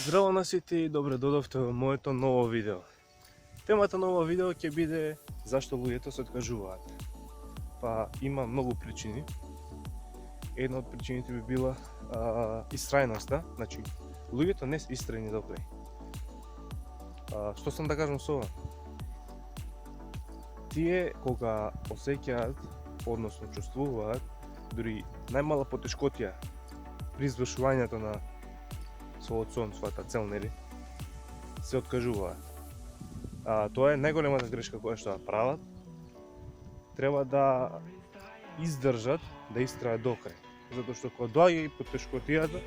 Здраво на сите и добре додовте во моето ново видео. Темата на ова видео ќе биде зашто луѓето се откажуваат. Па има многу причини. Една од причините би била истрајноста, значи луѓето не се истрајни до крај. Што сам да кажам со ова? Тие кога осеќаат, односно чувствуваат дури најмала потешкотија при извршувањето на својот сон, својата цел, нели, се откажуваат. Тоа е најголемата грешка која што ја прават. Треба да издржат, да истрајат до крај, затоа што кога доаѓа и потешкотијата,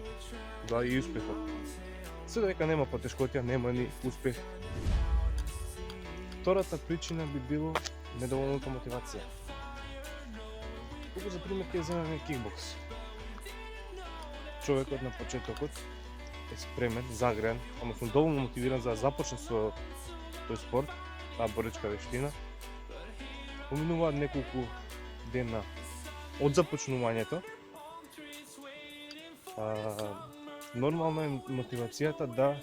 доаѓа и успехот. Се додека нема потешкотија, нема ни успех. Втората причина би било недоволната мотивација. Туку за пример ќе земеме кикбокс. Човекот на почетокот е спремен, загреан, односно доволно мотивиран за да започне со тој спорт, таа боречка вештина. Поминуваат неколку дена од започнувањето. Нормално е мотивацијата да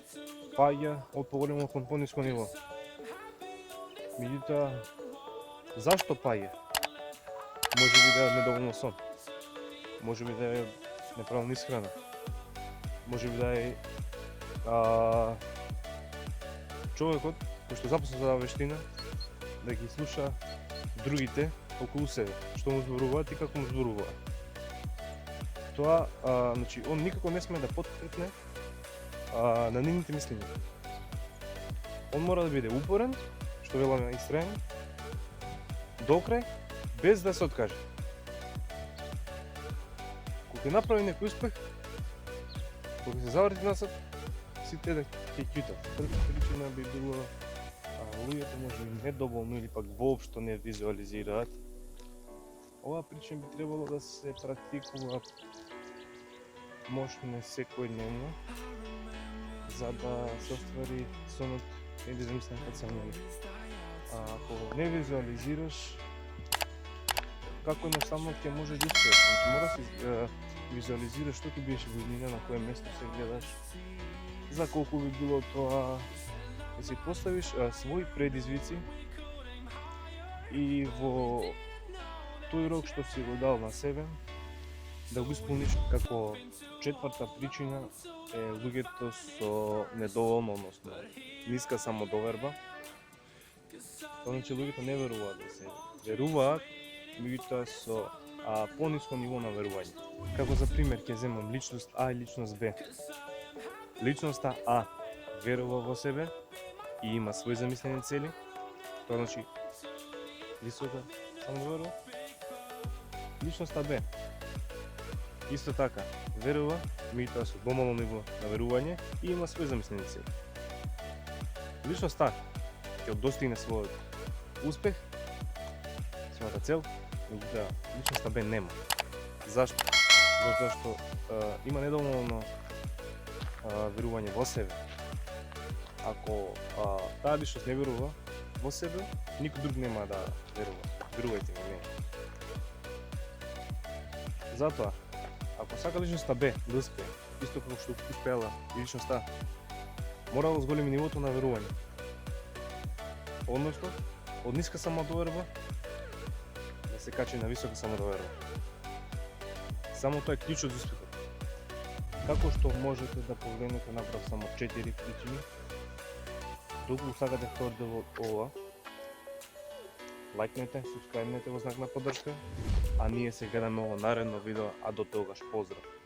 паѓа од поголемо кон пониско ниво. Меѓутоа, зашто паѓа? Може би да е недоволно сон, може би да е неправилна исхрана, може би да е човекот кој што започна за вештина да ги слуша другите околу себе, што му зборуваат и како му зборуваат. Тоа, значи, он никако не сме да поткрепне на нивните мислења. Он мора да биде упорен, што веламе истраен, до крај, без да се откаже. Кога ќе направи некој успех, кога се заврти насад, сите да ќе ќутат. Трета причина би било луѓето може би недоволно или пак воопшто не визуализираат. Оваа причина би требало да се практикува можно секојдневно, за да се оствари сонот или замислената цел. Ако не визуализираш, како едноставно ќе може да успееш. Значи мора да се визуализираш што ќе биеш во иднина, на кое место се гледаш, за колку би било тоа, да си поставиш своји предизвици и во тој рок што си го дал на себе, да го исполниш. Како четврта причина е луѓето со недоволно, односно ниска самодоверба. Тоа значи луѓето не веруваат во себе. Веруваат, меѓутоа со пониско ниво на верување. Како за пример ќе земам личност А и личност Б. Личноста А верува во себе и има свои замислени цели. Тоа значи висока самодоверба. Личноста Б исто така верува, меѓутоа со помало ниво на верување и има свои замислени цели. Личноста А ќе достигне својот успех, својата цел, меѓутоа личноста Б нема. Зашто? Затоа што има недоволно верување во себе. Ако таа личност не верува во себе, никој друг нема да верува. Верувајте ми, не. Затоа, ако сака личноста Б да успее, исто како што успеала и личноста А, мора да зголеми нивото на верување. Односно, од ниска самодоверба да се качи на висока самодоверба. Само тоа е клучот за успехот. Како што можете да погледнете направо само 4 причини, доколку сакате вторите во ова, лајкнете, субскрајбнете во знак на поддршка, а ние се гледаме во наредно видео, а до тогаш поздрав!